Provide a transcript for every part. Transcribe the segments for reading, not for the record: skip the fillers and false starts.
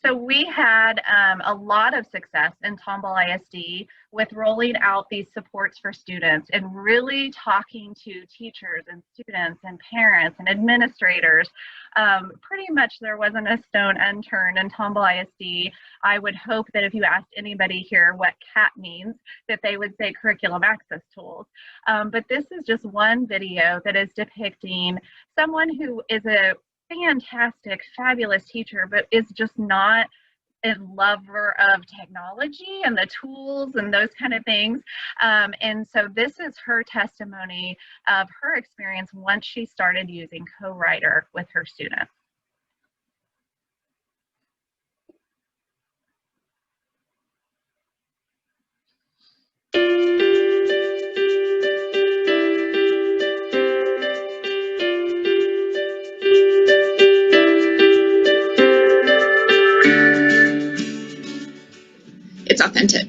So we had a lot of success in Tomball ISD with rolling out these supports for students and really talking to teachers and students and parents and administrators. Pretty much there wasn't a stone unturned in Tomball ISD. I would hope that if you asked anybody here what CAT means, that they would say curriculum access tools. But this is just one video that is depicting someone who is a fantastic, fabulous teacher, but is just not a lover of technology and the tools and those kind of things. And so this is her testimony of her experience once she started using Co-Writer with her students. It's authentic.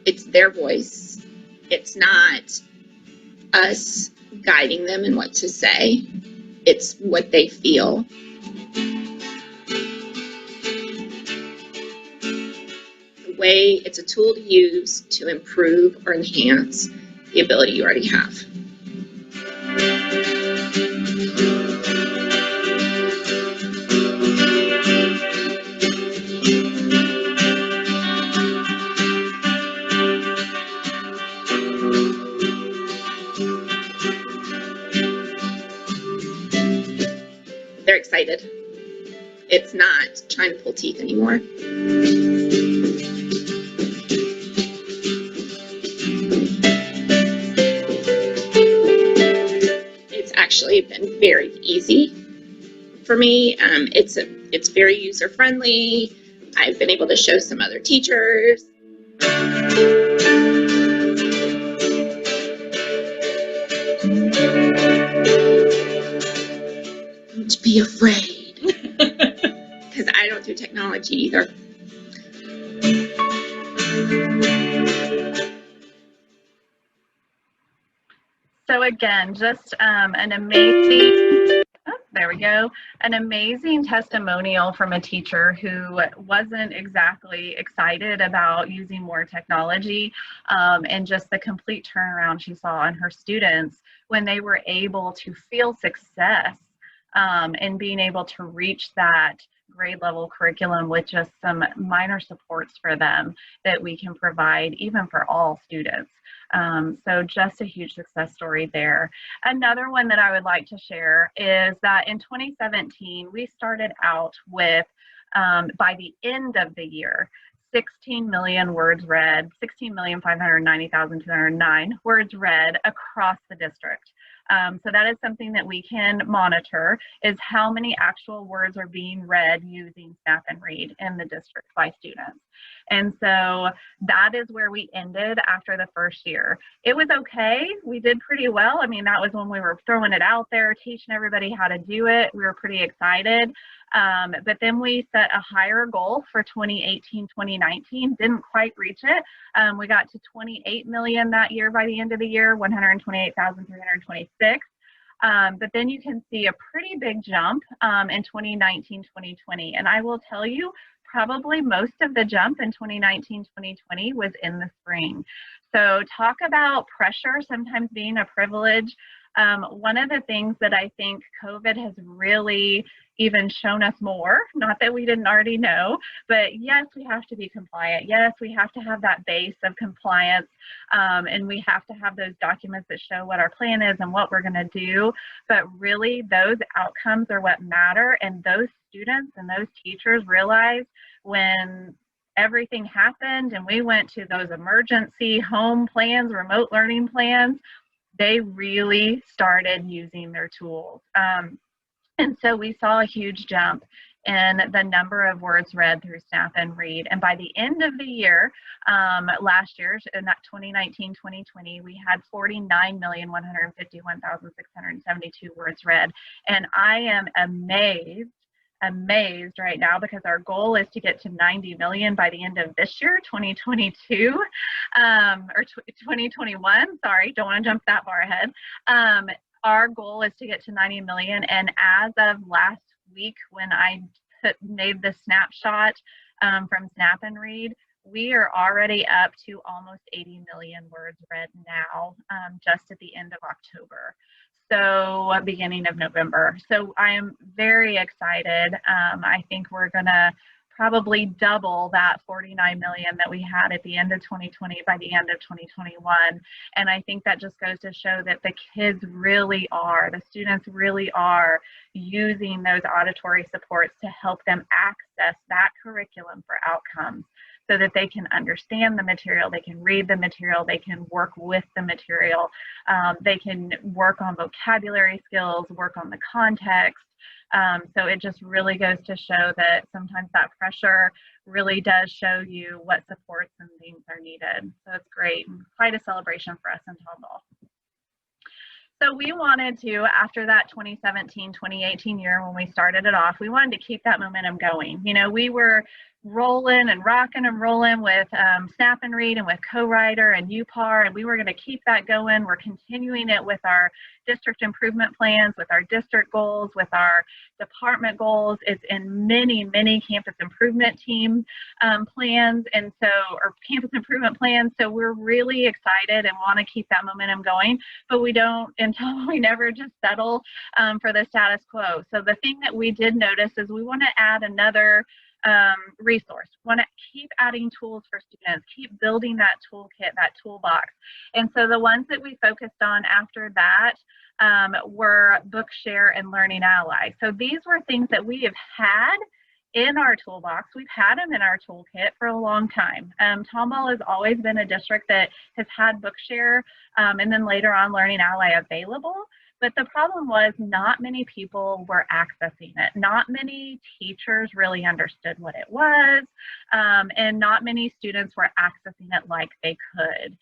It's their voice. It's not us guiding them in what to say. It's what they feel. The way it's a tool to use to improve or enhance the ability you already have. They're excited. It's not trying to pull teeth anymore. It's actually been very easy for me. It's very user friendly. I've been able to show some other teachers. Don't be afraid, because I don't do technology either. So again, just an amazing, there we go, an amazing testimonial from a teacher who wasn't exactly excited about using more technology, and just the complete turnaround she saw on her students when they were able to feel success and being able to reach that grade level curriculum with just some minor supports for them that we can provide even for all students. So just a huge success story there. Another one that I would like to share is that in 2017, we started out with, by the end of the year, 16 million words read, 16,590,209 words read across the district. So that is something that we can monitor, is how many actual words are being read using Snap and Read in the district by students. And so that is where we ended after the first year. It was okay. We did pretty well. I mean, that was when we were throwing it out there, teaching everybody how to do it. We were pretty excited. But then we set a higher goal for 2018, 2019, didn't quite reach it. We got to 28 million that year by the end of the year, 128,326. But then you can see a pretty big jump in 2019, 2020. And I will tell you, probably most of the jump in 2019, 2020 was in the spring. So talk about pressure sometimes being a privilege. One of the things that I think COVID has really even shown us more, not that we didn't already know, but yes, we have to be compliant. Yes, we have to have that base of compliance, and we have to have those documents that show what our plan is and what we're going to do. But really, those outcomes are what matter, and those students and those teachers realize when everything happened and we went to those emergency home plans, remote learning plans, they really started using their tools. And so we saw a huge jump in the number of words read through Snap and Read. And by the end of the year, last year, in that 2019-2020, we had 49,151,672 words read. And I am amazed right now, because our goal is to get to 90 million by the end of this year, 2022, or 2021, sorry, don't want to jump that far ahead. Our goal is to get to 90 million, and as of last week when I made the snapshot from Snap and Read, we are already up to almost 80 million words read now, just at the end of October. So beginning of November. So I am very excited. I think we're gonna probably double that 49 million that we had at the end of 2020 by the end of 2021. And I think that just goes to show that the kids really are, the students really are using those auditory supports to help them access that curriculum for outcomes, so that they can understand the material, they can read the material, they can work with the material, they can work on vocabulary skills, work on the context. So it just really goes to show that sometimes that pressure really does show you what supports and things are needed. So it's great, quite a celebration for us in Tomball. So we wanted to, after that 2017, 2018 year when we started it off, we wanted to keep that momentum going. You know, we were rolling and rocking and rolling with Snap and Read and with Co-Writer and UPAR, and we were going to keep that going. We're continuing it with our district improvement plans, with our district goals, with our department goals. It's in many, many campus improvement team plans, and so, or campus improvement plans. So we're really excited and want to keep that momentum going, but we don't until we never just settle for the status quo. So the thing that we did notice is we want to add another resource. We want to keep adding tools for students, keep building that toolkit, that toolbox. And so the ones that we focused on after that were Bookshare and Learning Ally. So these were things that we have had in our toolbox. We've had them in our toolkit for a long time. Tomball has always been a district that has had Bookshare and then later on Learning Ally available. But the problem was not many people were accessing it. Not many teachers really understood what it was, and not many students were accessing it like they could.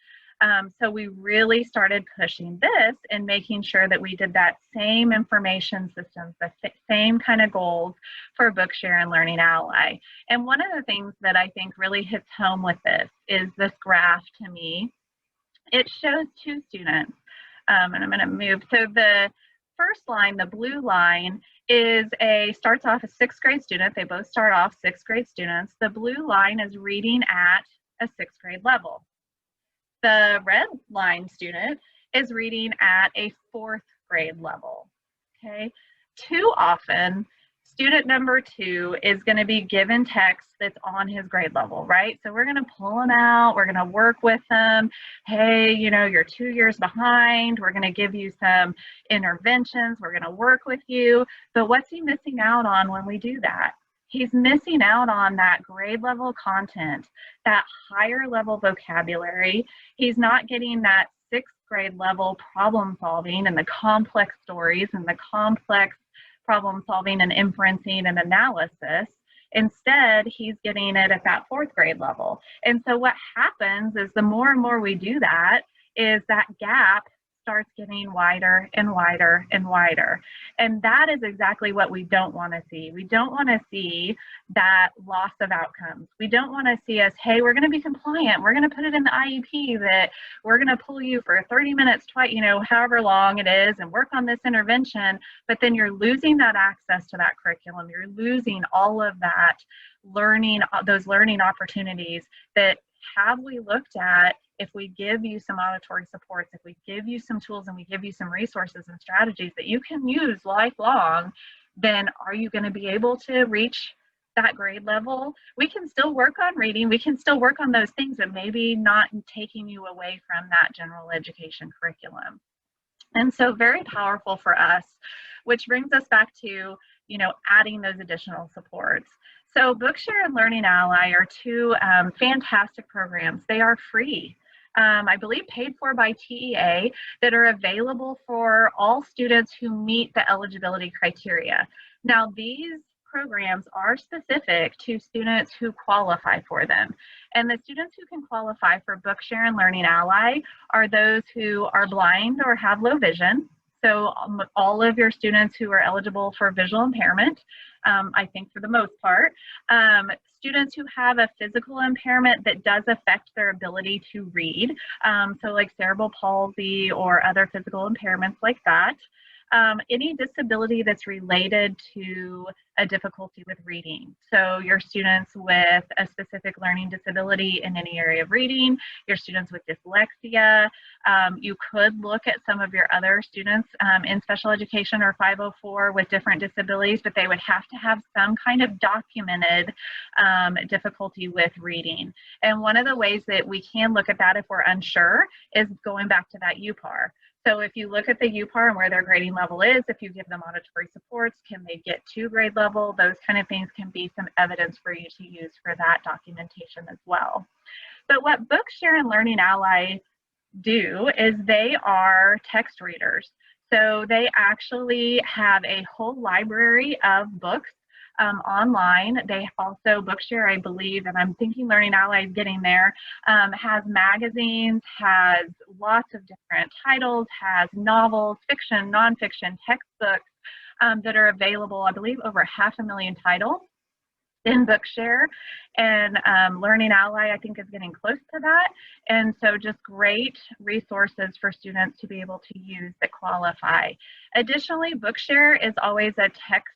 So we really started pushing this and making sure that we did that same information systems, the same kind of goals for Bookshare and Learning Ally. And one of the things that I think really hits home with this is this graph to me. It shows two students. And I'm going to move. So the first line, the blue line, starts off a 6th grade student. They both start off 6th grade students. The blue line is reading at a 6th grade level. The red line student is reading at a 4th grade level. Okay. Too often, student number 2 is going to be given text that's on his grade level, right? So we're going to pull him out. We're going to work with him. Hey, you know, you're 2 years behind. We're going to give you some interventions. We're going to work with you. But what's he missing out on when we do that? He's missing out on that grade level content, that higher level vocabulary. He's not getting that 6th grade level problem solving and the complex stories and the complex problem solving and inferencing and analysis. Instead, he's getting it at that 4th grade level. And so what happens is the more and more we do that, is that gap starts getting wider and wider and wider. And that is exactly what we don't want to see. We don't want to see that loss of outcomes. We don't want to see us, hey, we're going to be compliant. We're going to put it in the IEP that we're going to pull you for 30 minutes, twice, you know, however long it is, and work on this intervention. But then you're losing that access to that curriculum. You're losing all of that learning, those learning opportunities that have we looked at. If we give you some auditory supports, if we give you some tools and we give you some resources and strategies that you can use lifelong, then are you going to be able to reach that grade level? We can still work on reading, we can still work on those things, but maybe not taking you away from that general education curriculum. And so very powerful for us, which brings us back to, you know, adding those additional supports. So Bookshare and Learning Ally are two fantastic programs. They are free. I believe paid for by TEA, that are available for all students who meet the eligibility criteria. Now, these programs are specific to students who qualify for them. And the students who can qualify for Bookshare and Learning Ally are those who are blind or have low vision. So all of your students who are eligible for visual impairment, I think for the most part, students who have a physical impairment that does affect their ability to read, so like cerebral palsy or other physical impairments like that. any disability that's related to a difficulty with reading. So your students with a specific learning disability in any area of reading, your students with dyslexia, you could look at some of your other students in special education or 504 with different disabilities, but they would have to have some kind of documented difficulty with reading. And one of the ways that we can look at that if we're unsure is going back to that UPAR. So if you look at the UPAR and where their grading level is, if you give them auditory supports, can they get to grade level? Those kind of things can be some evidence for you to use for that documentation as well. But what Bookshare and Learning Ally do is they are text readers. So they actually have a whole library of books online. They also, Bookshare, I believe, and I'm thinking Learning Ally is getting there, has magazines, has lots of different titles, has novels, fiction, nonfiction, textbooks that are available, I believe, over 500,000 titles in Bookshare, and Learning Ally, I think, is getting close to that. And so just great resources for students to be able to use that qualify. Additionally, Bookshare is always a text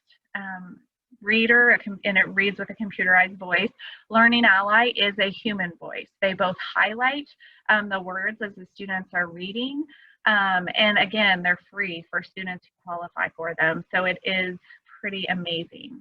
reader, and it reads with a computerized voice. Learning Ally is a human voice. They both highlight the words as the students are reading. And again, they're free for students who qualify for them. So it is pretty amazing.